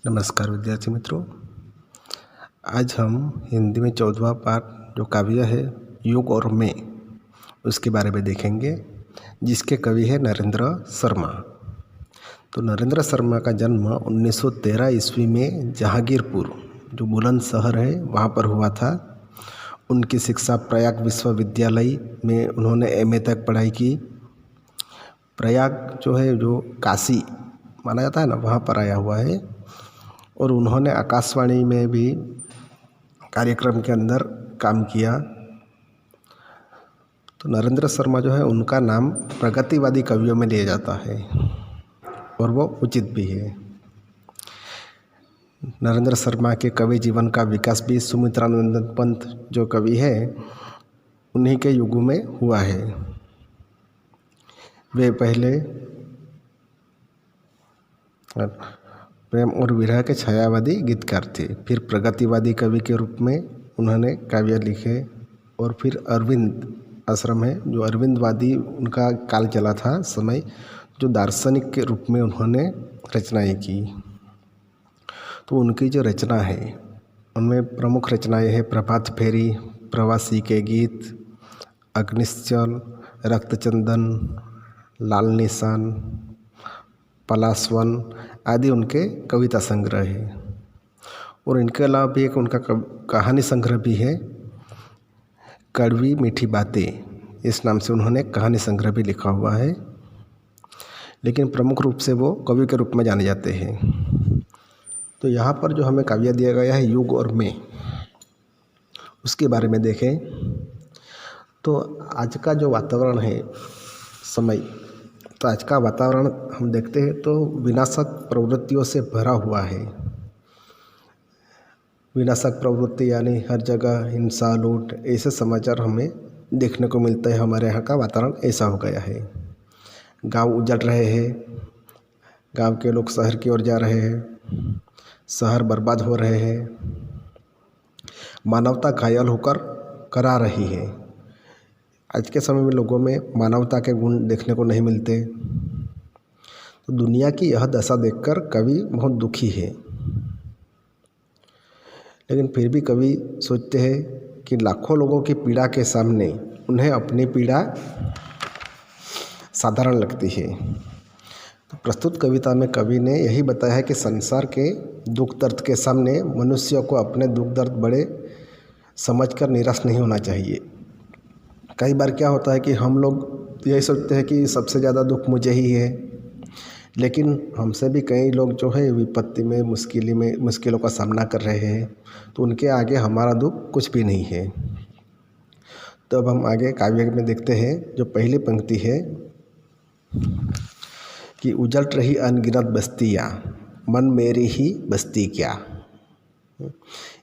नमस्कार विद्यार्थी मित्रों। आज हम हिंदी में 14वां पाठ जो काव्य है युग और मैं उसके बारे में देखेंगे, जिसके कवि है नरेंद्र शर्मा। तो नरेंद्र शर्मा का जन्म 1913 ईस्वी में जहांगीरपुर जो बुलंदशहर है वहाँ पर हुआ था। उनकी शिक्षा प्रयाग विश्वविद्यालय में उन्होंने एमए तक पढ़ाई की। प्रयाग जो है जो काशी माना जाता है ना, वहाँ पर आया हुआ है। और उन्होंने आकाशवाणी में भी कार्यक्रम के अंदर काम किया। तो नरेंद्र शर्मा जो है उनका नाम प्रगतिवादी कवियों में लिया जाता है और वो उचित भी है। नरेंद्र शर्मा के कवि जीवन का विकास भी सुमित्रानंद पंत जो कवि है उन्हीं के युग में हुआ है। वे पहले प्रेम और विरह के छायावादी गीतकार थे, फिर प्रगतिवादी कवि के रूप में उन्होंने काव्य लिखे और फिर अरविंद आश्रम है जो अरविंदवादी उनका काल चला था समय, जो दार्शनिक के रूप में उन्होंने रचनाएं की। तो उनकी जो रचना है उनमें प्रमुख रचनाएं हैं प्रभात फेरी, प्रवासी के गीत, अग्निश्चल, रक्तचंदन, लाल निशान, पलाशवन आदि उनके कविता संग्रह है। और इनके अलावा भी एक उनका कहानी संग्रह भी है, कड़वी मीठी बातें, इस नाम से उन्होंने कहानी संग्रह भी लिखा हुआ है। लेकिन प्रमुख रूप से वो कवि के रूप में जाने जाते हैं। तो यहाँ पर जो हमें काव्य दिया गया है युग और मैं, उसके बारे में देखें तो आज का जो वातावरण है समय, तो आज का वातावरण हम देखते हैं तो विनाशक प्रवृत्तियों से भरा हुआ है। विनाशक प्रवृत्ति यानी हर जगह हिंसा, लूट, ऐसे समाचार हमें देखने को मिलता है। हमारे यहाँ का वातावरण ऐसा हो गया है। गांव उजड़ रहे हैं, गांव के लोग शहर की ओर जा रहे हैं, शहर बर्बाद हो रहे हैं, मानवता घायल होकर करा रही है। आज के समय में लोगों में मानवता के गुण देखने को नहीं मिलते। तो दुनिया की यह दशा देखकर कवि बहुत दुखी है। लेकिन फिर भी कवि सोचते हैं कि लाखों लोगों की पीड़ा के सामने उन्हें अपनी पीड़ा साधारण लगती है। तो प्रस्तुत कविता में कवि ने यही बताया है कि संसार के दुख दर्द के सामने मनुष्य को अपने दुख दर्द बड़े समझकर निराश नहीं होना चाहिए। कई बार क्या होता है कि हम लोग यही सोचते हैं कि सबसे ज़्यादा दुख मुझे ही है, लेकिन हमसे भी कई लोग जो है विपत्ति में मुश्किलों का सामना कर रहे हैं, तो उनके आगे हमारा दुख कुछ भी नहीं है। तो अब हम आगे काव्य में देखते हैं। जो पहली पंक्ति है कि उजड़ रही अनगिनत बस्तियाँ, मन मेरी ही बस्ती क्या।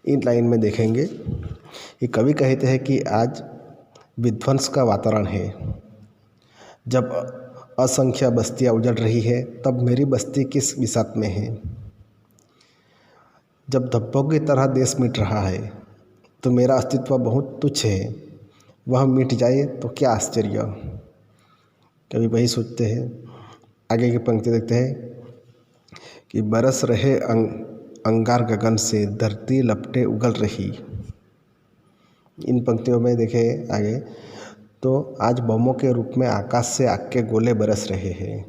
इन लाइन में देखेंगे कि कवि कहते हैं कि आज विध्वंस का वातावरण है। जब असंख्य बस्तियां उजड़ रही है तब मेरी बस्ती किस बिसात में है। जब धब्बों की तरह देश मिट रहा है तो मेरा अस्तित्व बहुत तुच्छ है, वह मिट जाए तो क्या आश्चर्य। कभी वही सोचते हैं। आगे की पंक्ति देखते हैं कि बरस रहे अंगार गगन से धरती लपटे उगल रही। इन पंक्तियों में देखें आगे तो आज बमों के रूप में आकाश से आग के गोले बरस रहे हैं,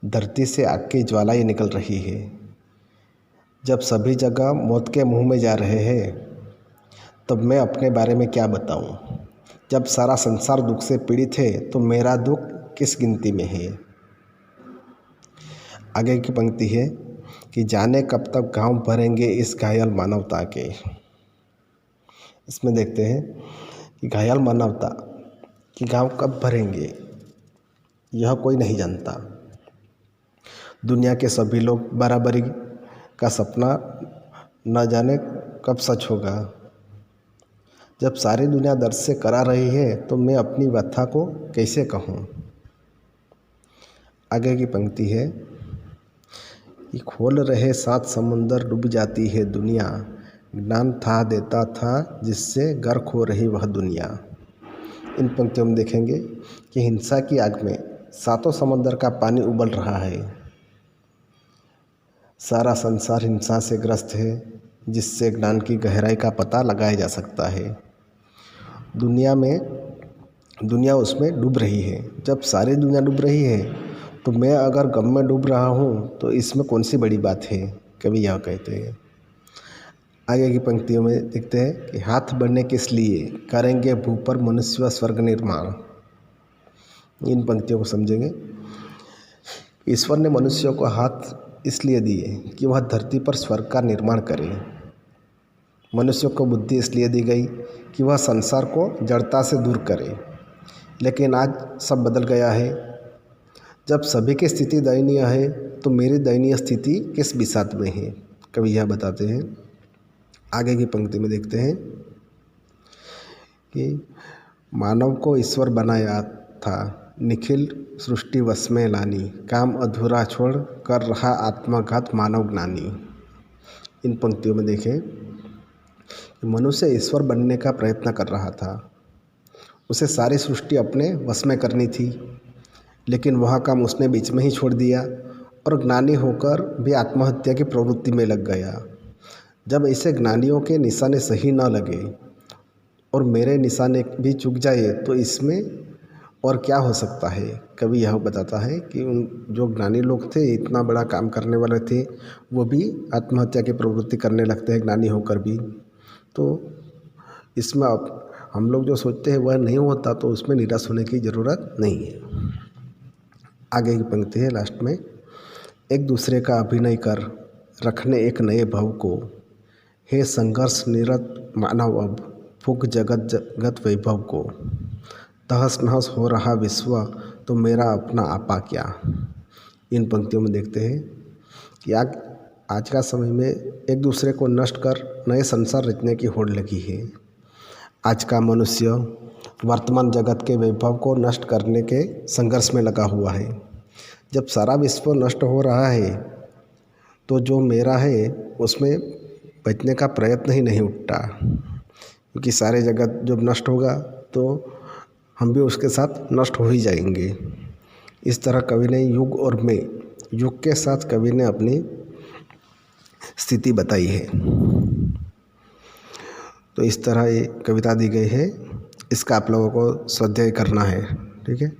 धरती से आग की ज्वालाएं निकल रही है। जब सभी जगह मौत के मुंह में जा रहे हैं तब मैं अपने बारे में क्या बताऊं। जब सारा संसार दुख से पीड़ित है तो मेरा दुख किस गिनती में है। आगे की पंक्ति है कि जाने कब तक घाव भरेंगे इस घायल मानवता के। इसमें देखते हैं कि घायल मानवता कि घाव कब भरेंगे यह कोई नहीं जानता। दुनिया के सभी लोग बराबरी का सपना न जाने कब सच होगा। जब सारी दुनिया दर्द से करा रही है तो मैं अपनी व्यथा को कैसे कहूँ। आगे की पंक्ति है कि खोल रहे 7 समुंदर डूब जाती है दुनिया, ज्ञान था देता था जिससे गर्क हो रही वह दुनिया। इन पंक्तियों में देखेंगे कि हिंसा की आग में 7 समंदर का पानी उबल रहा है। सारा संसार हिंसा से ग्रस्त है, जिससे ज्ञान की गहराई का पता लगाया जा सकता है। दुनिया उसमें डूब रही है। जब सारी दुनिया डूब रही है तो मैं अगर गम में डूब रहा हूँ तो इसमें कौन सी बड़ी बात है, कवि यह कहते हैं। आगे की पंक्तियों में देखते हैं कि हाथ बढ़ने किस लिए, करेंगे भू पर मनुष्य व स्वर्ग निर्माण। इन पंक्तियों को समझेंगे। ईश्वर ने मनुष्यों को हाथ इसलिए दिए कि वह धरती पर स्वर्ग का निर्माण करे। मनुष्य को बुद्धि इसलिए दी गई कि वह संसार को जड़ता से दूर करे। लेकिन आज सब बदल गया है। जब सभी की स्थिति दयनीय है तो मेरी दयनीय स्थिति किस बिसात में है, कवि यह बताते हैं। आगे की पंक्ति में देखते हैं कि मानव को ईश्वर बनाया था, निखिल सृष्टि वश में लानी, काम अधूरा छोड़ कर रहा आत्मघात मानव ज्ञानी। इन पंक्तियों में देखें कि मनुष्य ईश्वर बनने का प्रयत्न कर रहा था। उसे सारी सृष्टि अपने वश में करनी थी, लेकिन वह काम उसने बीच में ही छोड़ दिया और ज्ञानी होकर भी आत्महत्या की प्रवृत्ति में लग गया। जब ऐसे ज्ञानियों के निशाने सही न लगे और मेरे निशाने भी चूक जाए तो इसमें और क्या हो सकता है। कवि यह बताता है कि उन जो ज्ञानी लोग थे, इतना बड़ा काम करने वाले थे, वो भी आत्महत्या की प्रवृत्ति करने लगते हैं ज्ञानी होकर भी। तो इसमें अब हम लोग जो सोचते हैं वह नहीं होता तो उसमें निराश होने की ज़रूरत नहीं है। आगे की पंक्ति है लास्ट में, एक दूसरे का अभिनय कर रखने एक नए भव को, हे संघर्ष निरत मानव अब फूक जगत वैभव को, तहस नहस हो रहा विश्व तो मेरा अपना आपा क्या। इन पंक्तियों में देखते हैं कि आज का समय में एक दूसरे को नष्ट कर नए संसार रचने की होड़ लगी है। आज का मनुष्य वर्तमान जगत के वैभव को नष्ट करने के संघर्ष में लगा हुआ है। जब सारा विश्व नष्ट हो रहा है तो जो मेरा है उसमें बचने का प्रयत्न ही नहीं उठता, क्योंकि सारे जगत जब नष्ट होगा तो हम भी उसके साथ नष्ट हो ही जाएंगे। इस तरह कवि ने युग और मैं, युग के साथ कवि ने अपनी स्थिति बताई है। तो इस तरह ये कविता दी गई है, इसका आप लोगों को स्वाध्याय करना है। ठीक है।